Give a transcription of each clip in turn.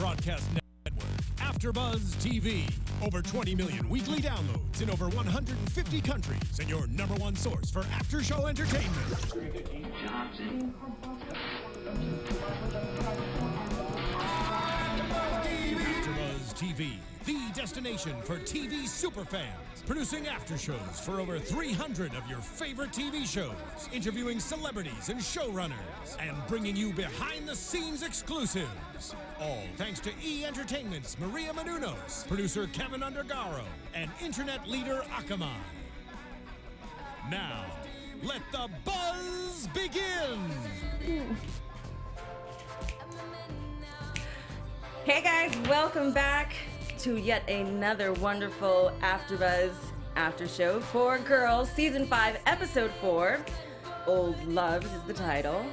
broadcast network, AfterBuzz TV. Over 20 million weekly downloads in over 150 countries, and your #1 source for after-show entertainment. AfterBuzz TV, the destination for TV superfans. Producing aftershows for over 300 of your favorite TV shows, interviewing celebrities and showrunners, and bringing you behind-the-scenes exclusives. All thanks to E! Entertainment's Miriam Gonzalez, producer Kevin Undergaro, and internet leader Akamai. Now, let the buzz begin! Hey guys, welcome back to yet another wonderful AfterBuzz after show for Girls, Season 5, Episode 4. Old Loves is the title.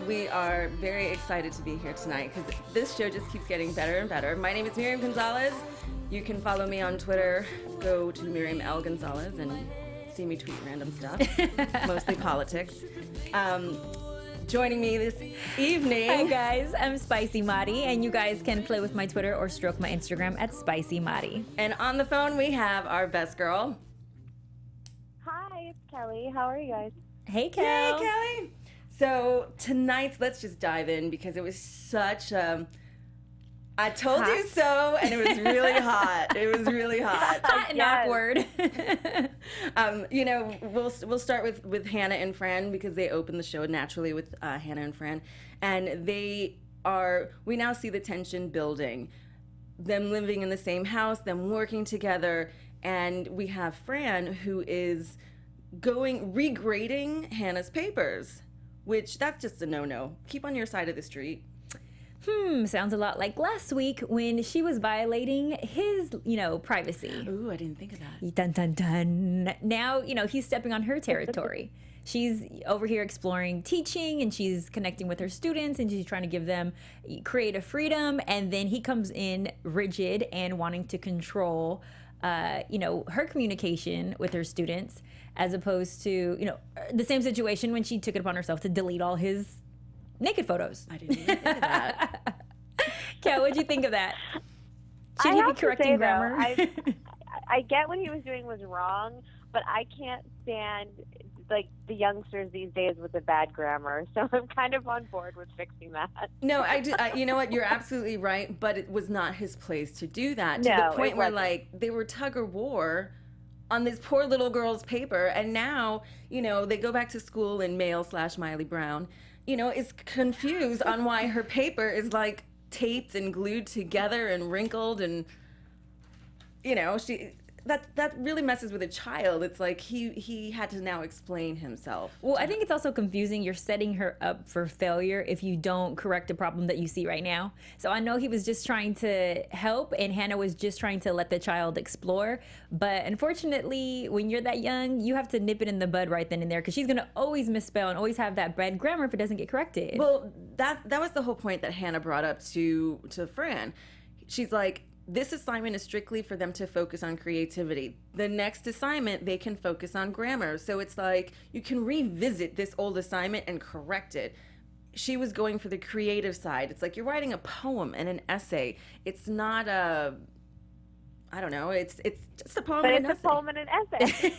We are very excited to be here tonight because this show just keeps getting better and better. My name is Miriam Gonzalez. You can follow me on Twitter. Go to Miriam L. Gonzalez and see me tweet random stuff, mostly politics. Joining me this evening. Hi guys, I'm Spicy Mari, and you guys can play with my Twitter or stroke my Instagram at Spicy Mari. And on the phone we have our best girl. Hi, it's Kelly. How are you guys? Hey Kel. Hey Kelly. So tonight's, let's just dive in because it was such a I told you so, and it was really hot. It was really hot. Hot and awkward. You know, we'll start with Hannah and Fran because they opened the show naturally with Hannah and Fran, and we now see the tension building, them living in the same house, them working together, and we have Fran who is regrading Hannah's papers, which that's just a no-no. Keep on your side of the street. Sounds a lot like last week when she was violating his, privacy. Ooh, I didn't think of that. Dun, dun, dun. Now, he's stepping on her territory. She's over here exploring teaching, and she's connecting with her students, and she's trying to give them creative freedom. And then he comes in rigid and wanting to control, her communication with her students, as opposed to, the same situation when she took it upon herself to delete all his naked photos. I didn't even think of that. Kat, what'd you think of that? Should he be correcting grammar? I get what he was doing was wrong, but I can't stand the youngsters these days with the bad grammar. So I'm kind of on board with fixing that. No, I do. You know what? You're absolutely right, but it was not his place to do that. To No, the point where wasn't. they were tug of war on this poor little girl's paper, and now they go back to school and Miley Brown is confused on why her paper is taped and glued together and wrinkled, and that really messes with a child. It's like he had to now explain himself. Well, I think it's also confusing. You're setting her up for failure if you don't correct a problem that you see right now. So I know he was just trying to help, and Hannah was just trying to let the child explore. But unfortunately, when you're that young, you have to nip it in the bud right then and there, because she's going to always misspell and always have that bad grammar if it doesn't get corrected. Well, that was the whole point that Hannah brought up to Fran. She's like, this assignment is strictly for them to focus on creativity. The next assignment, they can focus on grammar. So it's like you can revisit this old assignment and correct it. She was going for the creative side. It's like you're writing a poem and an essay. It's not I don't know. It's just a poem But and it's an a poem and an essay.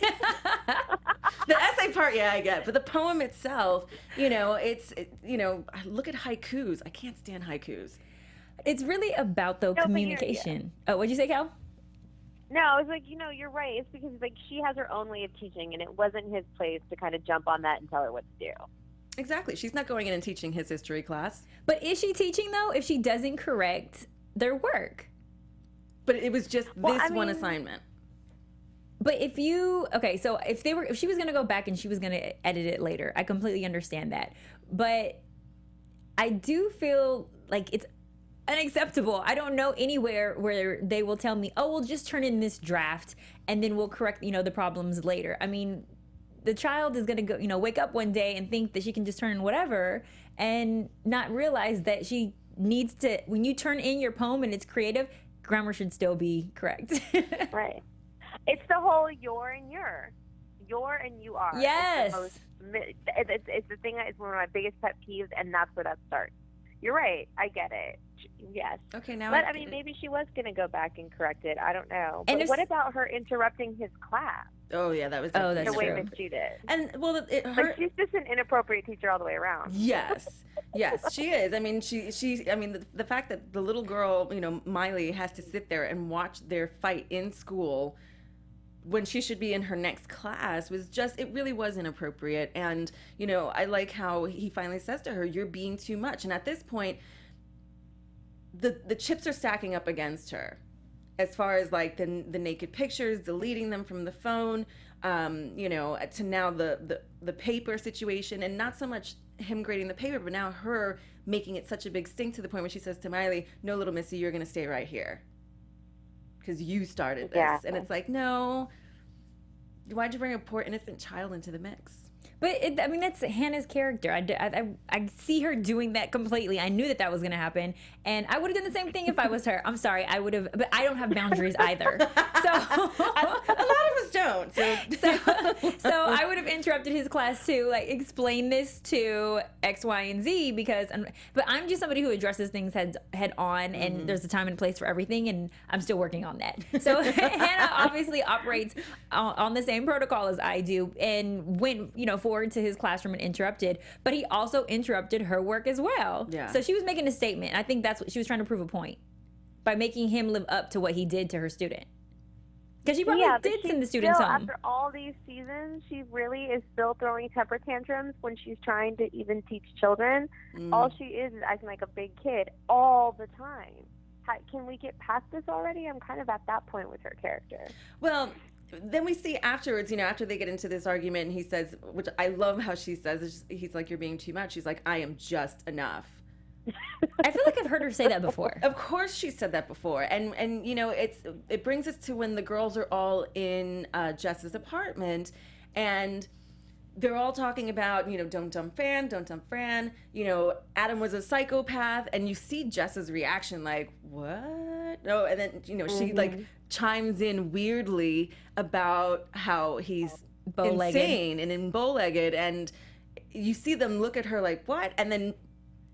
The essay part, yeah, I get. But the poem itself, look at haikus. I can't stand haikus. It's really about, though, communication. Oh, what'd you say, Cal? No, I was like, you're right. It's because she has her own way of teaching, and it wasn't his place to kind of jump on that and tell her what to do. Exactly. She's not going in and teaching his history class. But is she teaching, though, if she doesn't correct their work? But it was just one assignment. But if she was going to go back and she was going to edit it later, I completely understand that. But I do feel like it's unacceptable. I don't know anywhere where they will tell me, oh, we'll just turn in this draft and then we'll correct, the problems later. I mean, the child is going to go, wake up one day and think that she can just turn in whatever and not realize that she needs to, when you turn in your poem and it's creative, grammar should still be correct. Right. It's the whole you're and you're. You're and you are. Yes. It's the thing that is one of my biggest pet peeves, and that's where that starts. you're right. I get it. Yes. Okay, now. But I mean, maybe she was going to go back and correct it. I don't know. But And what about her interrupting his class? Oh yeah, that was. Oh, that's the way true. that she did. And well, Like, she's just an inappropriate teacher all the way around. Yes, she is. I mean, I mean, the fact that the little girl, Miley, has to sit there and watch their fight in school when she should be in her next class it really was inappropriate. And I like how he finally says to her, "You're being too much." And at this point, the chips are stacking up against her, as far as like the naked pictures, deleting them from the phone, to now the paper situation, and not so much him grading the paper, but now her making it such a big stink to the point where she says to Miley, "No, little missy, you're going to stay right here because you started this." Yeah. And it's like, no, why'd you bring a poor innocent child into the mix? But I mean, that's Hannah's character. I see her doing that completely. I knew that was going to happen, and I would have done the same thing if I was her. I'm sorry, I would have, but I don't have boundaries either. So A lot of us don't. so I would have interrupted his class too, like explain this to X, Y, and Z but I'm just somebody who addresses things head on, and there's a time and place for everything, and I'm still working on that. So Hannah obviously operates on the same protocol as I do, and went forward to his classroom and interrupted, but he also interrupted her work as well. Yeah. So she was making a statement. I think that's what she was trying to prove, a point by making him live up to what he did to her student. Because she probably did send the students home. After all these seasons, she really is still throwing temper tantrums when she's trying to even teach children. All she is acting like a big kid all the time. Can we get past this already? I'm kind of at that point with her character. Well, then we see afterwards, after they get into this argument, and he says, which I love how she says, he's like, "You're being too much." She's like, "I am just enough." I feel like I've heard her say that before. Of course she said that before. And it brings us to when the girls are all in Jess's apartment, and they're all talking about, don't dump Fran, don't dump Fran. Adam was a psychopath, and you see Jess's reaction like, what? No, and then, she like chimes in weirdly about how he's Bow-legged. insane and in bow-legged, and you see them look at her like, what? And then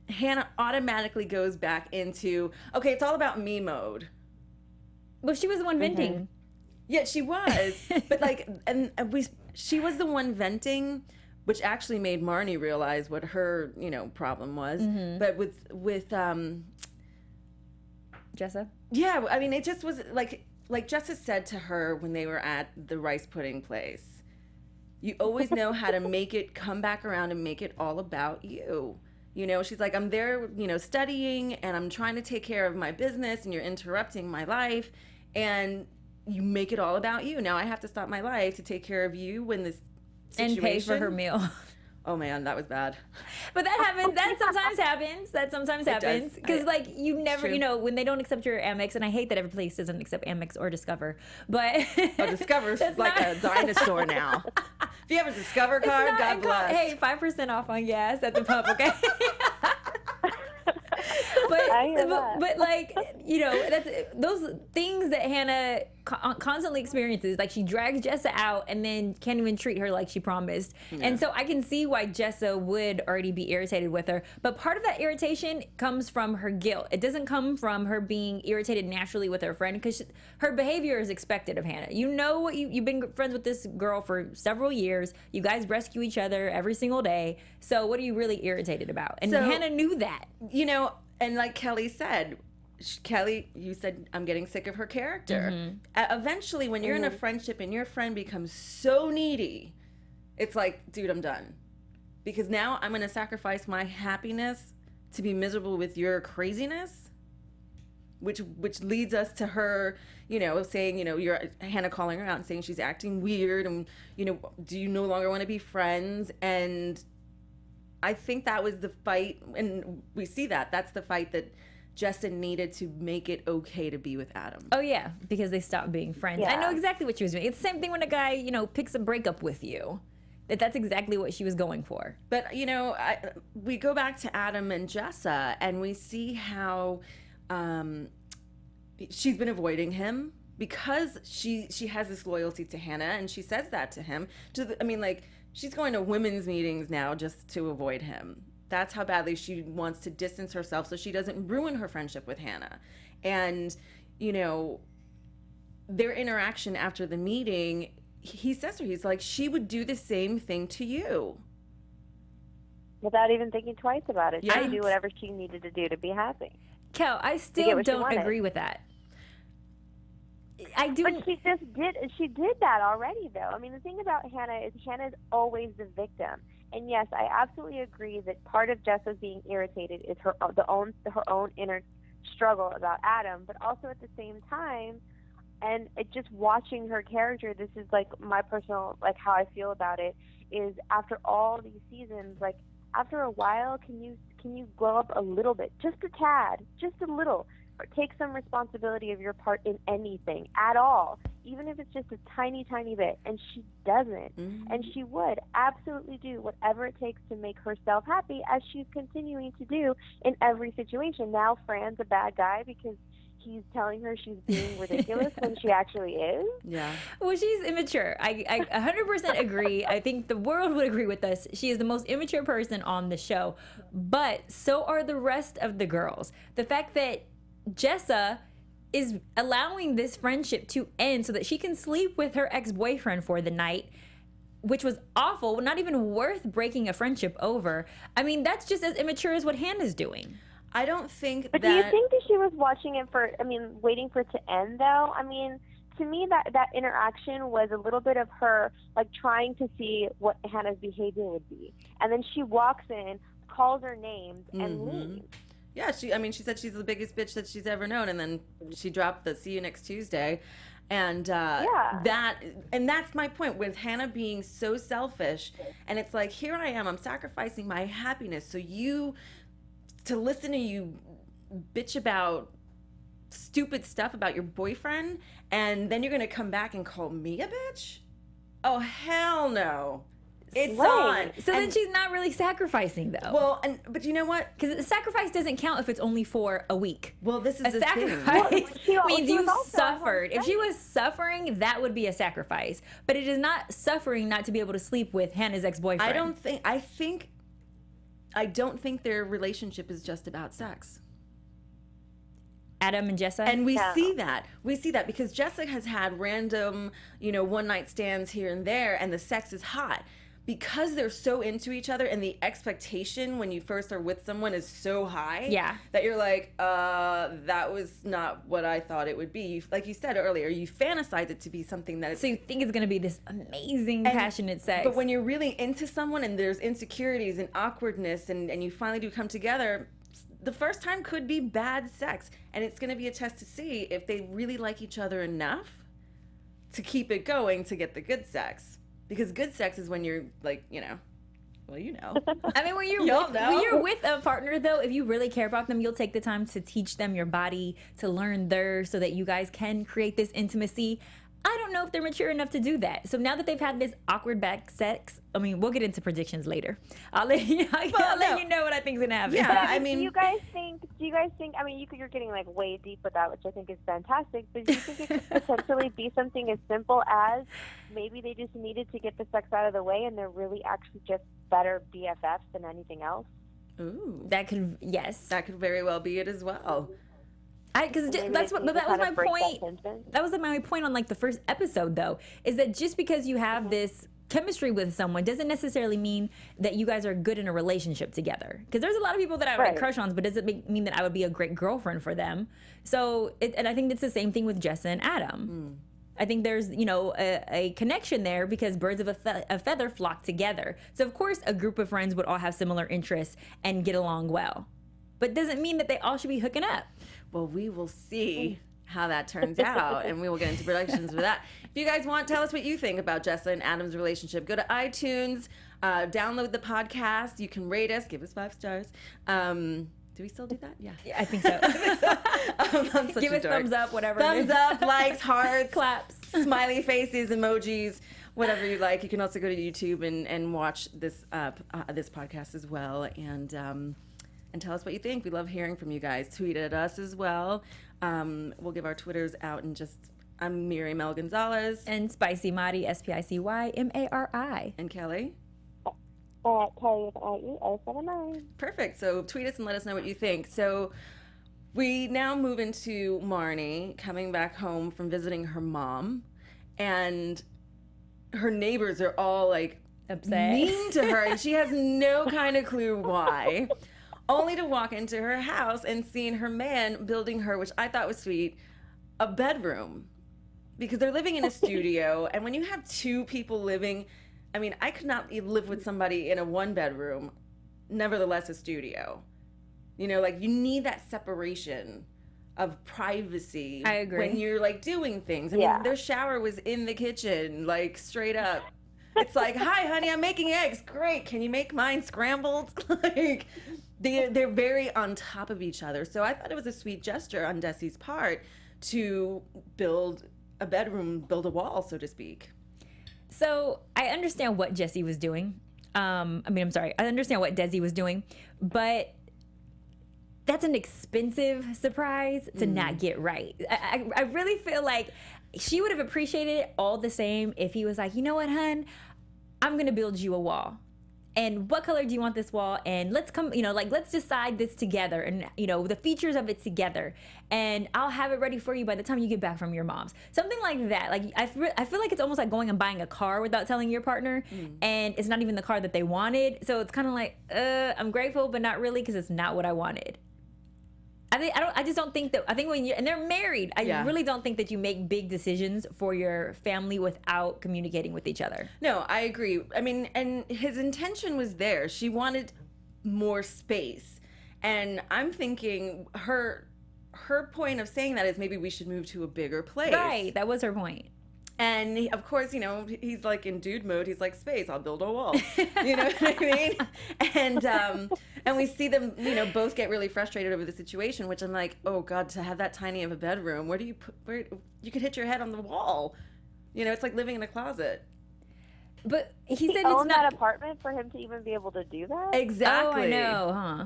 Hannah automatically goes back into, okay, it's all about me mode. Well, she was the one venting. Yeah, she was. But she was the one venting, which actually made Marnie realize what her, problem was. But with Jessa? Yeah, I mean, it just was like Jessa said to her when they were at the rice pudding place. You always know how to make it come back around and make it all about you. She's like, I'm there, studying, and I'm trying to take care of my business, and you're interrupting my life, and you make it all about you. Now I have to stop my life to take care of you when this situation... And pay for her meal. Oh man, that was bad. But that happens. That sometimes happens. That sometimes happens. Because you never, when they don't accept your Amex, and I hate that every place doesn't accept Amex or Discover, but... Oh, Discover's like a dinosaur now. If you have a Discover card, God bless. Hey, 5% off on gas at the pub, okay? but that's those things that Hannah constantly experiences. Like, she drags Jessa out and then can't even treat her like she promised. Yeah. And so I can see why Jessa would already be irritated with her. But part of that irritation comes from her guilt. It doesn't come from her being irritated naturally with her friend, because her behavior is expected of Hannah. You've been friends with this girl for several years. You guys rescue each other every single day. So what are you really irritated about? And Hannah knew that. And like Kellie said, you said, I'm getting sick of her character. Eventually, when you're in a friendship and your friend becomes so needy, it's like, dude, I'm done. Because now I'm going to sacrifice my happiness to be miserable with your craziness, which leads us to her, saying, you're Hannah calling her out and saying she's acting weird, and, do you no longer want to be friends? And I think that was the fight, and we see that's the fight that Jessa needed to make it okay to be with Adam. Oh yeah, because they stopped being friends. Yeah. I know exactly what she was doing. It's the same thing when a guy, picks a breakup with you. That's exactly what she was going for. But, we go back to Adam and Jessa, and we see how she's been avoiding him because she has this loyalty to Hannah, and she says that to him. She's going to women's meetings now just to avoid him. That's how badly she wants to distance herself so she doesn't ruin her friendship with Hannah. And, you know, their interaction after the meeting, he says to her, he's like, she would do the same thing to you. Without even thinking twice about it. Yeah. She do whatever she needed to do to be happy. Kel, I still don't agree with that. I do. But she did that already, though. I mean, the thing about Hannah is Hannah's always the victim. And yes, I absolutely agree that part of Jessa's being irritated is her own inner struggle about Adam, but also at the same time, and just watching her character, this is like my personal, like how I feel about it, is after all these seasons, like after a while, can you grow up a little bit, just a tad, just a little, or take some responsibility of your part in anything at all, even if it's just a tiny, tiny bit. And she doesn't. Mm-hmm. And she would absolutely do whatever it takes to make herself happy, as she's continuing to do in every situation. Now Fran's a bad guy because he's telling her she's being ridiculous when she actually is. Yeah. Well, she's immature. I 100% agree. I think the world would agree with us. She is the most immature person on the show. But so are the rest of the girls. The fact that Jessa is allowing this friendship to end so that she can sleep with her ex-boyfriend for the night, which was awful, not even worth breaking a friendship over. I mean, that's just as immature as what Hannah's doing. I don't think But do you think that she was watching it waiting for it to end, though? I mean, to me, that interaction was a little bit of her, like, trying to see what Hannah's behavior would be. And then she walks in, calls her names, and leaves. Yeah, she said she's the biggest bitch that she's ever known, and then she dropped the "see you next Tuesday," and that's my point with Hannah being so selfish. And it's like, here I am, I'm sacrificing my happiness to listen to you bitch about stupid stuff about your boyfriend, and then you're gonna come back and call me a bitch? Oh, hell no. It's on. So then she's not really sacrificing, though. Well, but you know what? Because the sacrifice doesn't count if it's only for a week. Well, this is a sacrifice means you suffered. If she was suffering, that would be a sacrifice. But it is not suffering not to be able to sleep with Hannah's ex-boyfriend. I don't think their relationship is just about sex. Adam and Jessa? And we see that. We see that because Jessa has had random, one-night stands here and there, and the sex is hot. Because they're so into each other, and the expectation when you first are with someone is so high, that you're like, that was not what I thought it would be. Like you said earlier, you fantasize it to be something that so you think it's going to be this amazing, passionate sex. But when you're really into someone and there's insecurities and awkwardness, and you finally do come together, the first time could be bad sex. And it's going to be a test to see if they really like each other enough to keep it going to get the good sex. Because good sex is when you're like, well, I mean, when you're with a partner, though, if you really care about them, you'll take the time to teach them your body, to learn theirs, so that you guys can create this intimacy. I don't know if they're mature enough to do that. So now that they've had this awkward back sex, I mean, we'll get into predictions later. I'll let you know what I think is going to happen. Yeah, I mean, do you guys think, I mean, you're getting like way deep with that, which I think is fantastic, but do you think it could potentially be something as simple as maybe they just needed to get the sex out of the way and they're really actually just better BFFs than anything else? Ooh. That could very well be it as well. That was my point. That was my point on like the first episode, though, is that just because you have this chemistry with someone doesn't necessarily mean that you guys are good in a relationship together. Because there's a lot of people that I have a crush on, but doesn't mean that I would be a great girlfriend for them. So, and I think it's the same thing with Jessa and Adam. I think there's, a connection there because birds of a feather flock together. So, of course, a group of friends would all have similar interests and get along well. But doesn't mean that they all should be hooking up. Well, we will see how that turns out, and we will get into predictions for that. If you guys want, tell us what you think about Jessa and Adam's relationship. Go to iTunes, download the podcast. You can rate us, give us 5 stars. Do we still do that? Yeah, I think so. Give us thumbs up, whatever. Thumbs up, likes, hearts, claps, smiley faces, emojis, whatever you like. You can also go to YouTube and watch this podcast as well, and tell us what you think. We love hearing from you guys. Tweet at us as well. We'll give our Twitters out in just... I'm Miriam Gonzalez. And Spicy Mari, SPICY MARI. And Kellie. at Kellie with IE079. Perfect. So tweet us and let us know what you think. So we now move into Marnie coming back home from visiting her mom, and her neighbors are all like Upset. mean to her, and she has no kind of clue why. Only to walk into her house and seeing her man building her, which I thought was sweet, a bedroom. Because they're living in a studio, and when you have two people living, I mean, I could not live with somebody in a one bedroom, nevertheless a studio. You know, like, you need that separation of privacy. I agree. When you're, like, doing things. I mean, their shower was in the kitchen, like, straight up. It's like, hi, honey, I'm making eggs. Great. Can you make mine scrambled? Like, they're very on top of each other. So I thought it was a sweet gesture on Desi's part to build a bedroom, build a wall, so to speak. So I understand what Jesse was doing. I understand what Desi was doing, but that's an expensive surprise to not get right. I really feel like she would have appreciated it all the same if he was like, you know what, hun, I'm going to build you a wall. And what color do you want this wall? And let's let's decide this together, and, the features of it together. And I'll have it ready for you by the time you get back from your mom's. Something like that. Like, I feel like it's almost like going and buying a car without telling your partner. And it's not even the car that they wanted. So it's kind of like, I'm grateful, but not really, because it's not what I wanted. I just don't think that, I think when and they're married, I really don't think that you make big decisions for your family without communicating with each other. No, I agree. I mean, and his intention was there. She wanted more space. And I'm thinking her point of saying that is maybe we should move to a bigger place. Right, that was her point. And of course, he's like in dude mode. He's like, space, I'll build a wall. You know what I mean? And we see them, both get really frustrated over the situation, which I'm like, oh God, to have that tiny of a bedroom, where you could hit your head on the wall. It's like living in a closet. But he said own that apartment for him to even be able to do that? Exactly. Oh, I know, huh?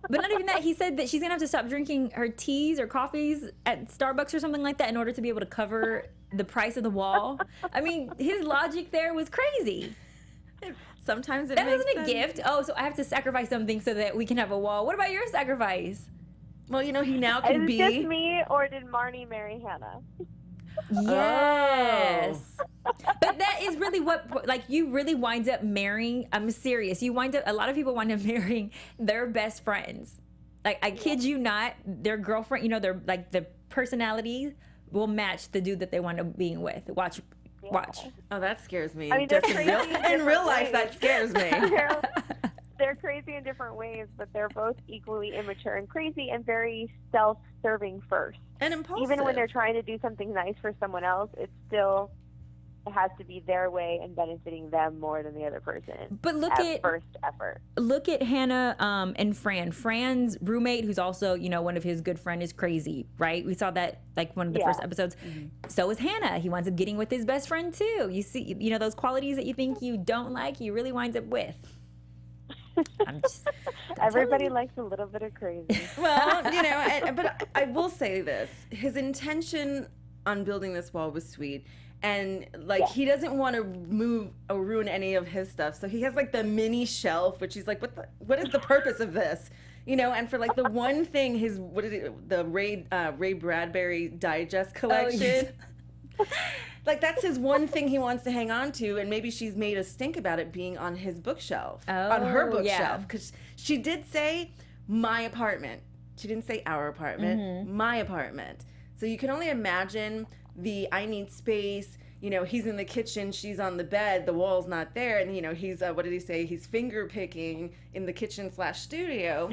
But not even that. He said that she's gonna have to stop drinking her teas or coffees at Starbucks or something like that in order to be able to cover the price of the wall. I mean, his logic there was crazy. Sometimes it that makes wasn't sense. a gift. Oh, so I have to sacrifice something so that we can have a wall. What about your sacrifice? Well, he now can be. Is it just me, or did Marnie marry Hannah? Yes. But that is really what, like, you really wind up marrying, I'm serious, a lot of people wind up marrying their best friends. Like, I kid you not, their girlfriend, their, like, the personality will match the dude that they wind up being with. Watch. Oh, that scares me. I mean, they're Just crazy in real life, ways. that scares me. They're crazy in different ways, but they're both equally immature and crazy and very self-serving first. And impulsive. Even when they're trying to do something nice for someone else, it has to be their way and benefiting them more than the other person. But look at first effort. Look at Hannah and Fran. Fran's roommate, who's also, one of his good friend, is crazy, right? We saw that, like, one of the first episodes. Mm-hmm. So is Hannah. He winds up getting with his best friend too. You see, those qualities that you think you don't like, he really winds up with. Everybody likes a little bit of crazy. Well, but I will say this. His intention on building this wall was sweet. And, like, he doesn't want to move or ruin any of his stuff. So he has, like, the mini shelf, which he's like, what is the purpose of this? And for, like, the one thing, the Ray Bradbury Digest collection. Oh, yes. Like, that's his one thing he wants to hang on to, and maybe she's made a stink about it being on his bookshelf, on her bookshelf, because she did say my apartment. She didn't say our apartment, my apartment. So you can only imagine I need space. He's in the kitchen, she's on the bed, the wall's not there, and he's what did he say? He's finger picking in the kitchen/studio.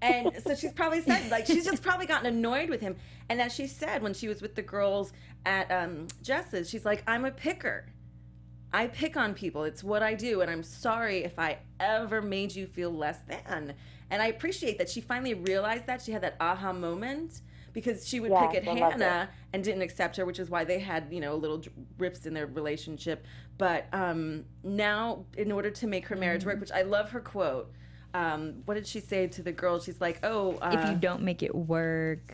And so she's probably said, like, she's just probably gotten annoyed with him. And as she said when she was with the girls at Jess's, she's like, I'm a picker. I pick on people. It's what I do. And I'm sorry if I ever made you feel less than. And I appreciate that she finally realized that. She had that aha moment, because she would pick at Hannah and didn't accept her, which is why they had, little rifts in their relationship. But now, in order to make her marriage work, which I love her quote, what did she say to the girls? She's like, if you don't make it work,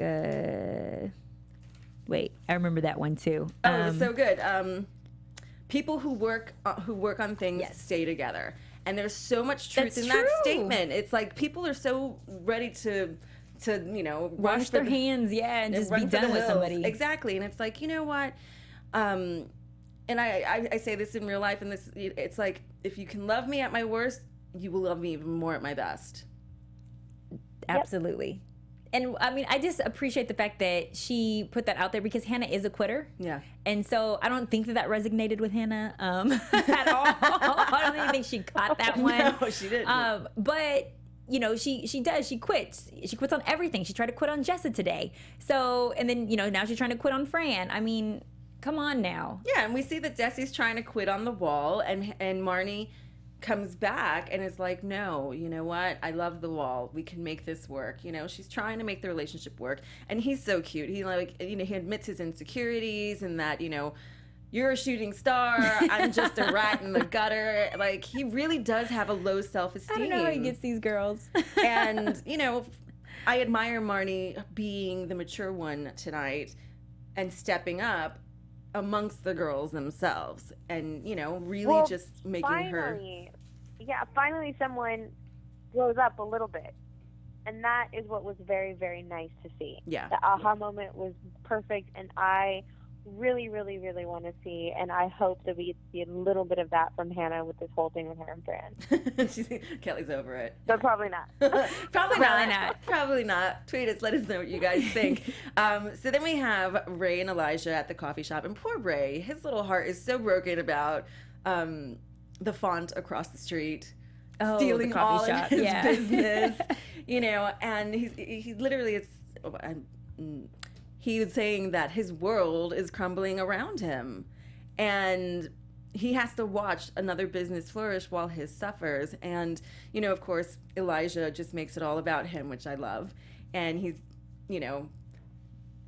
wait, I remember that one too. It was so good. people who work on things stay together. And there's so much truth That's in true. that statement. It's like people are so ready to wash their hands, and just be done with somebody. Exactly. And it's like, you know what? And I say this in real life, and it's like, if you can love me at my worst, you will love me even more at my best. Absolutely. And I mean, I just appreciate the fact that she put that out there, because Hannah is a quitter. Yeah. And so I don't think that resonated with Hannah at all. I don't even think she caught that one. No, she didn't. But she does. She quits. She quits on everything. She tried to quit on Jessa today. So, and then, now she's trying to quit on Fran. I mean, come on now. Yeah, and we see that Desi's trying to quit on the wall, and Marnie comes back and is like, no, you know what? I love the wall. We can make this work. She's trying to make the relationship work. And he's so cute. He he admits his insecurities and that, you're a shooting star. I'm just a rat in the gutter. Like, he really does have a low self-esteem. I don't know how he gets these girls. And, I admire Marnie being the mature one tonight and stepping up amongst the girls themselves and, really just making finally someone grows up a little bit. And that is what was very, very nice to see. Yeah. The aha moment was perfect, and I really, really, really want to see, and I hope that we see a little bit of that from Hannah with this whole thing with her and Fran. Kellie's over it. But probably not. Probably not. Tweet us, let us know what you guys think. So then we have Ray and Elijah at the coffee shop, and poor Ray, his little heart is so broken about the font across the street stealing all of his business, and he literally he was saying that his world is crumbling around him, and he has to watch another business flourish while his suffers. And, of course, Elijah just makes it all about him, which I love. And he's,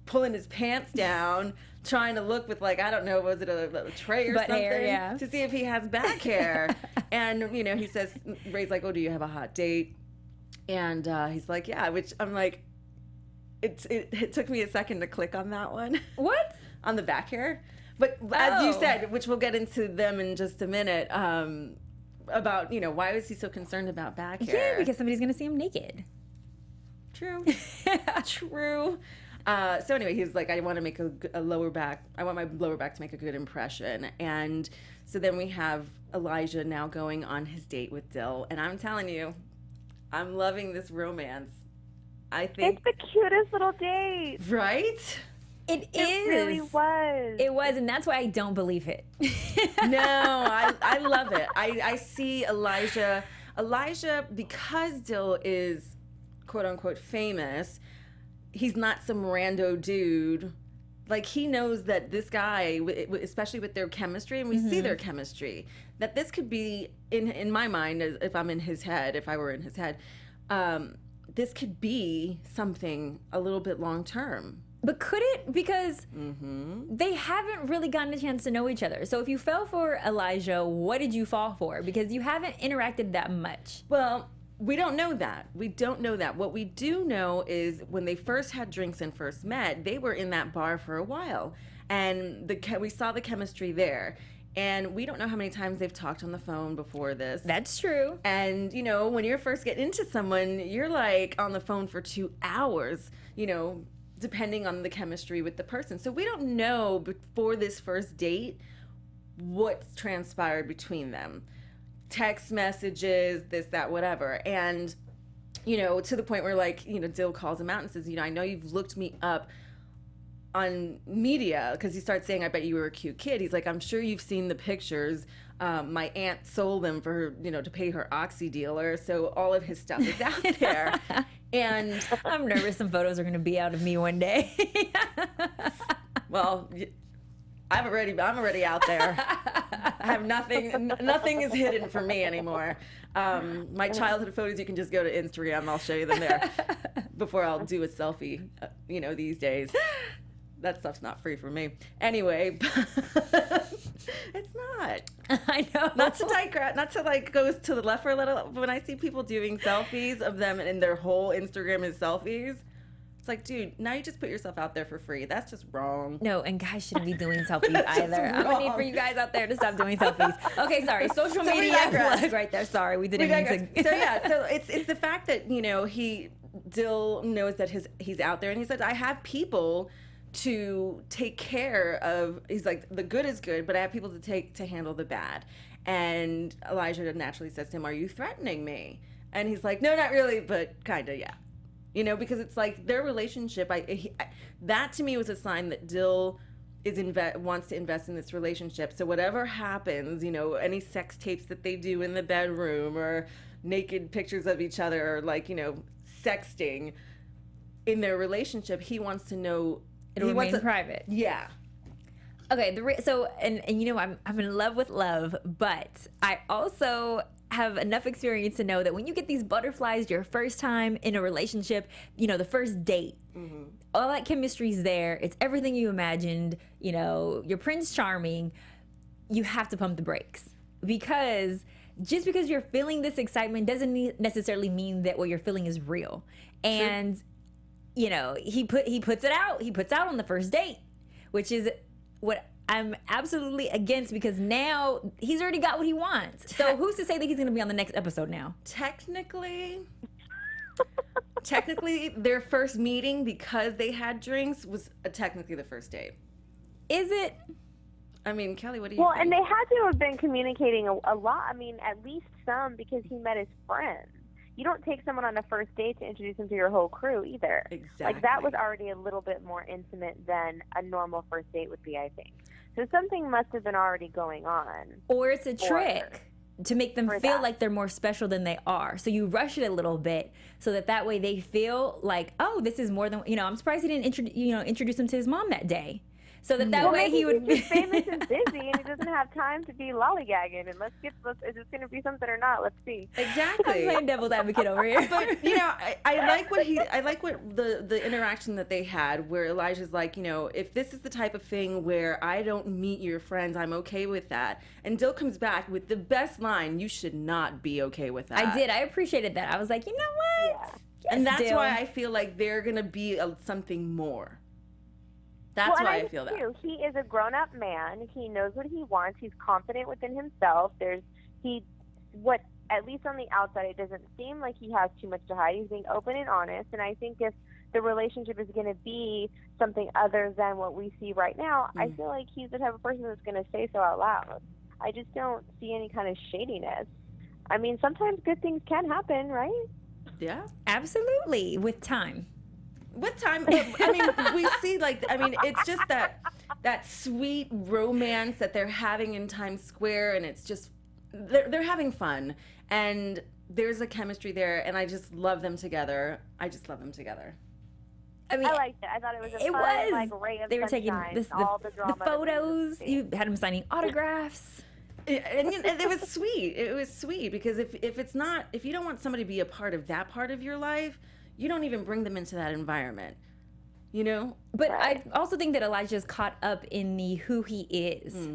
pulling his pants down, trying to look with, like, I don't know, was it a tray or butt something? hair, to see if he has back hair. And, he says, Ray's like, oh, do you have a hot date? And he's like, yeah, which I'm like, it took me a second to click on that one. What? On the back hair. But as you said, which we'll get into them in just a minute, about, why was he so concerned about back hair? Yeah, because somebody's going to see him naked. True. True. So anyway, he was like, I want to make a lower back. I want my lower back to make a good impression. And so then we have Elijah now going on his date with Dill. And I'm telling you, I'm loving this romance. I think it's the cutest little date. Right? It really was. It was, and that's why I don't believe it. No, I love it. I see Elijah, because Dill is quote unquote famous, he's not some rando dude. Like, he knows that this guy, especially with their chemistry, and we see their chemistry, that this could be, in my mind, if I were in his head, this could be something a little bit long term. But could it? Because they haven't really gotten a chance to know each other. So if you fell for Elijah, what did you fall for? Because you haven't interacted that much. Well, we don't know that. What we do know is when they first had drinks and first met, they were in that bar for a while. And we saw the chemistry there. And we don't know how many times they've talked on the phone before this. That's true. And, when you're first getting into someone, you're like on the phone for 2 hours, depending on the chemistry with the person. So we don't know before this first date what's transpired between them. Text messages, this, that, whatever. And, to the point where, like, Dill calls him out and says, I know you've looked me up on media, because he starts saying, I bet you were a cute kid. He's like, I'm sure you've seen the pictures. My aunt sold them for her, to pay her oxy dealer. So all of his stuff is out there. And I'm nervous some photos are going to be out of me one day. Well, I'm already out there. I have nothing is hidden from me anymore. My childhood photos, you can just go to Instagram. I'll show you them there before I'll do a selfie, these days. That stuff's not free for me. Anyway, it's not. I know. Not to digress, not to like go to the left for a little. When I see people doing selfies of them and their whole Instagram is selfies, it's like, dude, now you just put yourself out there for free. That's just wrong. No, and guys shouldn't be doing selfies either. I'm gonna need for you guys out there to stop doing selfies. Okay, sorry. Social media plug right there. Sorry, we didn't mean to. So yeah, so it's the fact that Dill knows that he's out there, and he said, I have people to take care of. He's like, the good is good, but I have people to handle the bad. And Elijah naturally says to him, are you threatening me? And he's like, no, not really, but kind of, yeah. Because it's like their relationship, that to me was a sign that Dill wants to invest in this relationship. So whatever happens, any sex tapes that they do in the bedroom or naked pictures of each other or sexting in their relationship, he wants to know. It'll remain private. Yeah. Okay, I'm in love with love, but I also have enough experience to know that when you get these butterflies your first time in a relationship, the first date, all that chemistry's there. It's everything you imagined. You're Prince Charming. You have to pump the brakes, because just because you're feeling this excitement doesn't necessarily mean that what you're feeling is real. And he puts it out. He puts out on the first date, which is what I'm absolutely against, because now he's already got what he wants. So who's to say that he's going to be on the next episode now? Technically, their first meeting, because they had drinks, was technically the first date. Is it? I mean, Kelly, what do you think? Well, and they had to have been communicating a lot. I mean, at least some, because he met his friends. You don't take someone on a first date to introduce them to your whole crew either. Exactly. Like, that was already a little bit more intimate than a normal first date would be, I think. So something must have been already going on. Or it's a trick to make them feel like they're more special than they are. So you rush it a little bit so that way they feel like, oh, this is more than, I'm surprised he didn't introduce him to his mom that day. So that way he would be famous and busy, and he doesn't have time to be lollygagging. And is this going to be something or not? Let's see. Exactly. I'm playing devil's advocate over here. But I like what the interaction that they had, where Elijah's like, if this is the type of thing where I don't meet your friends, I'm okay with that. And Dill comes back with the best line: you should not be okay with that. I did. I appreciated that. I was like, you know what? Yeah. Yes, and that's Dill. why I feel like they're gonna be something more. That's why I feel that. He is a grown-up man. He knows what he wants. He's confident within himself. At least on the outside, it doesn't seem like he has too much to hide. He's being open and honest. And I think if the relationship is going to be something other than what we see right now, I feel like he's the type of person that's going to say so out loud. I just don't see any kind of shadiness. I mean, sometimes good things can happen, right? Yeah. Absolutely. With time. With time, I mean, we see it's just that sweet romance that they're having in Times Square, and it's just they're having fun, and there's a chemistry there, and I just love them together. I mean, I liked it. I thought it was a fun, ray of they were taking all the drama, the photos. You had them signing autographs. And it was sweet. It was sweet because if you don't want somebody to be a part of that part of your life, you don't even bring them into that environment, But I also think that Elijah's caught up in the who he is.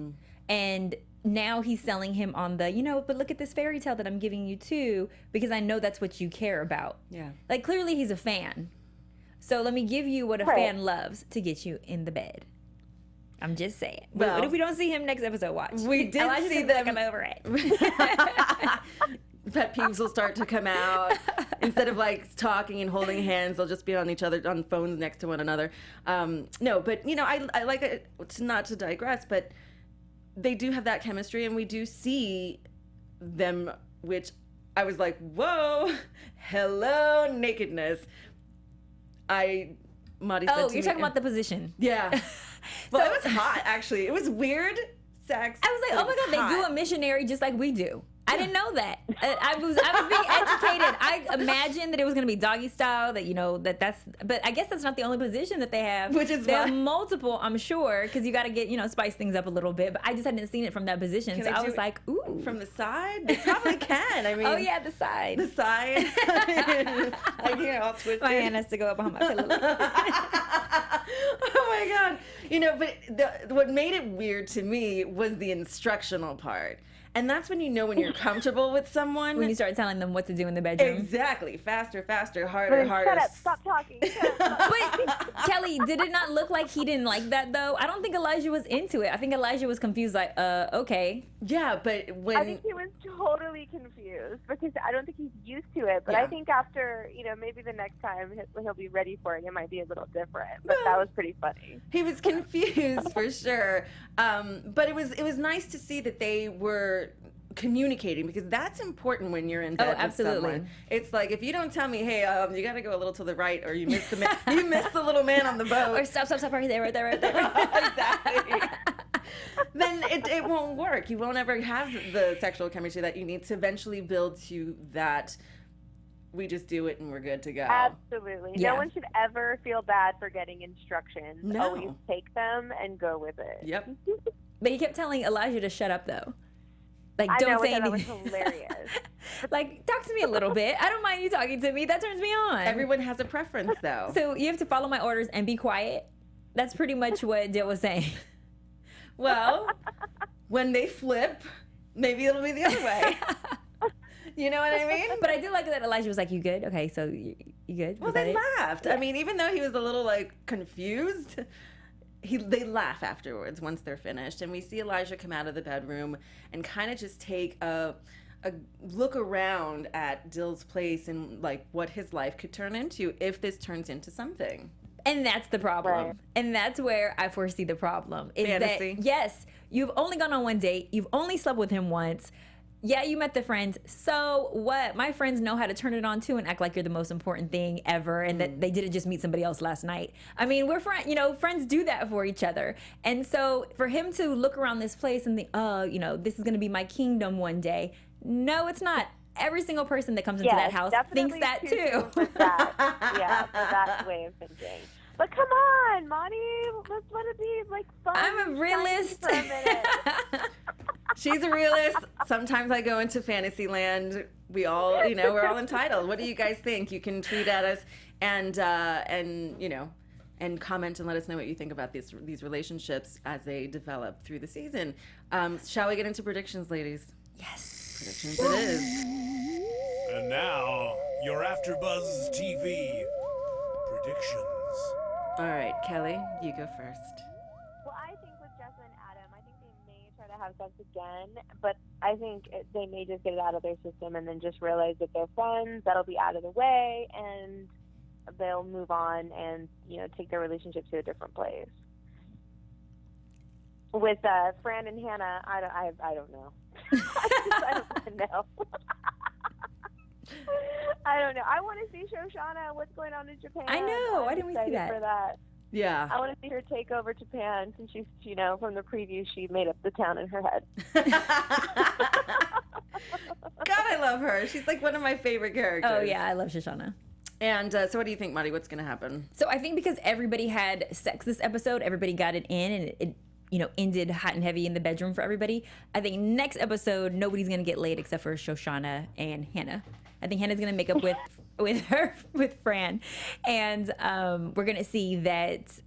And now he's selling him on the, but look at this fairy tale that I'm giving you too, because I know that's what you care about. Yeah. Like, clearly he's a fan. So let me give you what a fan loves to get you in the bed. I'm just saying. But what if we don't see him next episode? Watch. We did Elijah see them. I'm over it. Pet peeves will start to come out. Instead of talking and holding hands, they'll just be on each other on phones next to one another. No, but I like it, not to digress, but they do have that chemistry, and we do see them, which I was like, whoa, hello, nakedness. Maddie said to you're me, talking about the position. Yeah. Well, it was hot, actually. It was weird sex. I was like, oh my God, they do a missionary just like we do. I didn't know that. I was being educated. I imagined that it was going to be doggy style. But I guess that's not the only position that they have. Which is they have multiple, I'm sure, because you got to get spice things up a little bit. But I just hadn't seen it from that position, so I was like, ooh, from the side. They probably can. I mean, oh yeah, the side. The side. All twisted. My hand has to go up behind my pillow. Oh my God. But what made it weird to me was the instructional part. And that's when you know when you're comfortable with someone. When you start telling them what to do in the bedroom. Exactly. Faster, harder, harder. Shut up. Stop talking. Shut up, stop. But Kelly, did it not look like he didn't like that though? I don't think Elijah was into it. I think Elijah was confused, like, okay. Yeah, but when... I think he was totally confused because I don't think he's used to it. But I think after, maybe the next time he'll be ready for it. It might be a little different. But that was pretty funny. He was confused for sure. But it was nice to see that they were communicating, because that's important when you're in bed with someone. It's like, if you don't tell me, hey, you got to go a little to the right, or you missed the man, you missed the little man on the boat, or stop right there. Exactly. Then it won't work. You won't ever have the sexual chemistry that you need to eventually build to that. We just do it and we're good to go. Absolutely. Yeah. No one should ever feel bad for getting instructions. No. Always take them and go with it. Yep. But he kept telling Elijah to shut up though. Like, I don't know, say that was anything. hilarious. Like, talk to me a little bit. I don't mind you talking to me. That turns me on. Everyone has a preference, though. So you have to follow my orders and be quiet. That's pretty much what Dill was saying. Well, when they flip, maybe it'll be the other way. You know what I mean? But I do like that Elijah was like, you good? Okay, so you good? Well, Was that they it? laughed. I mean, even though he was a little, confused, they laugh afterwards once they're finished. And we see Elijah come out of the bedroom and kind of just take a look around at Dill's place and, what his life could turn into if this turns into something. And that's the problem. Right. And that's where I foresee the problem. Is Fantasy. that, yes, you've only gone on one date. You've only slept with him once. Yeah, you met the friends. So what? My friends know how to turn it on too and act like you're the most important thing ever, and that they didn't just meet somebody else last night. I mean, we're friends. Friends do that for each other. And so for him to look around this place and think, this is going to be my kingdom one day. No, it's not. Every single person that comes into that house thinks that too. For that way of thinking. But come on, Marnie, let's let it be fun. I'm a realist. For a minute. She's a realist. Sometimes I go into fantasy land. We all, we're all entitled. What do you guys think? You can tweet at us and comment and let us know what you think about these relationships as they develop through the season. Shall we get into predictions, ladies? Yes. Predictions it is. And now, your AfterBuzz TV predictions. All right, Kelly, you go first. Well, I think with Jessa and Adam, I think they may try to have sex again, but I think they may just get it out of their system and then just realize that they're friends. That'll be out of the way, and they'll move on and take their relationship to a different place. With Fran and Hannah, I don't know. I don't know. I don't know. I want to see Shoshana. What's going on in Japan? I know. I'm Why didn't we see excited that? For that. Yeah. I want to see her take over Japan since she's, from the preview, she made up the town in her head. God, I love her. She's one of my favorite characters. Oh, yeah, I love Shoshana. And so what do you think, Marty? What's going to happen? So I think because everybody had sex this episode, everybody got it in, and it ended hot and heavy in the bedroom for everybody. I think next episode, nobody's going to get laid except for Shoshana and Hannah. I think Hannah's going to make up with Fran. And we're going to see that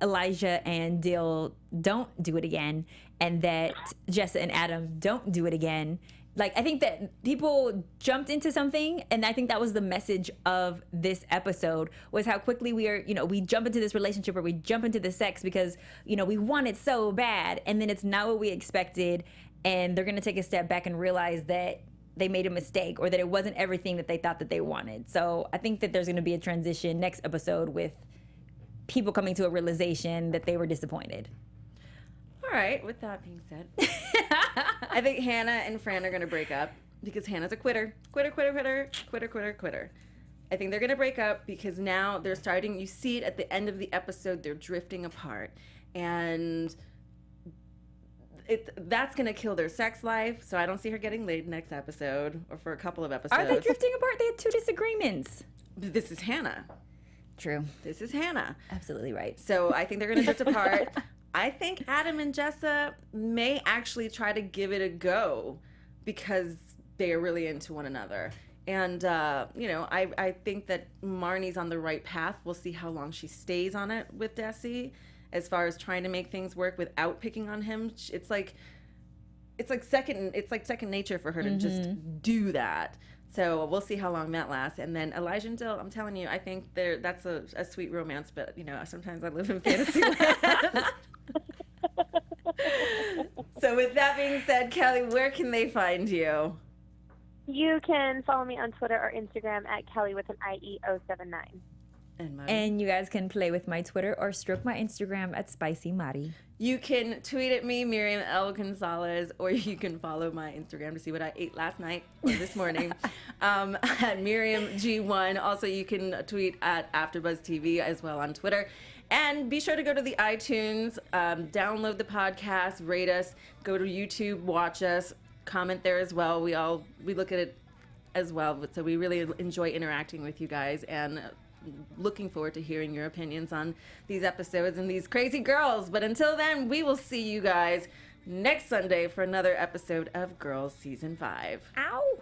Elijah and Dill don't do it again, and that Jessa and Adam don't do it again. I think that people jumped into something, and I think that was the message of this episode, was how quickly we jump into this relationship, or we jump into the sex because, we want it so bad, and then it's not what we expected, and they're going to take a step back and realize that they made a mistake, or that it wasn't everything that they thought that they wanted. So I think that there's going to be a transition next episode with people coming to a realization that they were disappointed. All right, with that being said, I think Hannah and Fran are going to break up because Hannah's a quitter. Quitter. I think they're going to break up because now they're starting, you see it at the end of the episode, they're drifting apart. And that's going to kill their sex life, so I don't see her getting laid next episode or for a couple of episodes. Are they drifting apart? They had 2 disagreements. This is Hannah. True. This is Hannah. Absolutely right. So I think they're going to drift apart. I think Adam and Jessa may actually try to give it a go because they are really into one another. And, I think that Marnie's on the right path. We'll see how long she stays on it with Desi. as far as trying to make things work without picking on him. It's like second nature for her to just do that. So we'll see how long that lasts. And then Elijah and Dill, I'm telling you, I think that's a sweet romance, but sometimes I live in fantasy land. So with that being said, Kelly, where can they find you? You can follow me on Twitter or Instagram at Kelly with an IE079. And you guys can play with my Twitter or stroke my Instagram at Spicy Mari. You can tweet at me, Miriam L. Gonzalez, or you can follow my Instagram to see what I ate last night or this morning at Miriam G1. Also, you can tweet at AfterBuzz TV as well on Twitter. And be sure to go to the iTunes, download the podcast, rate us, go to YouTube, watch us, comment there as well. We look at it as well, so we really enjoy interacting with you guys and looking forward to hearing your opinions on these episodes and these crazy girls. But until then, we will see you guys next Sunday for another episode of Girls Season 5. Ow!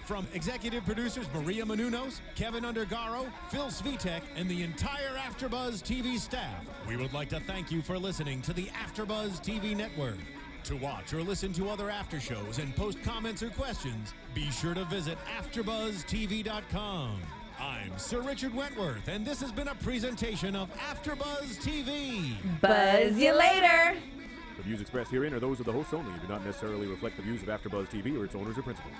From executive producers Maria Menounos, Kevin Undergaro, Phil Svitek, and the entire AfterBuzz TV staff, we would like to thank you for listening to the AfterBuzz TV network. To watch or listen to other after shows and post comments or questions, be sure to visit AfterBuzzTV.com. I'm Sir Richard Wentworth, and this has been a presentation of AfterBuzz TV. Buzz you later! The views expressed herein are those of the hosts only and do not necessarily reflect the views of AfterBuzz TV or its owners or principals.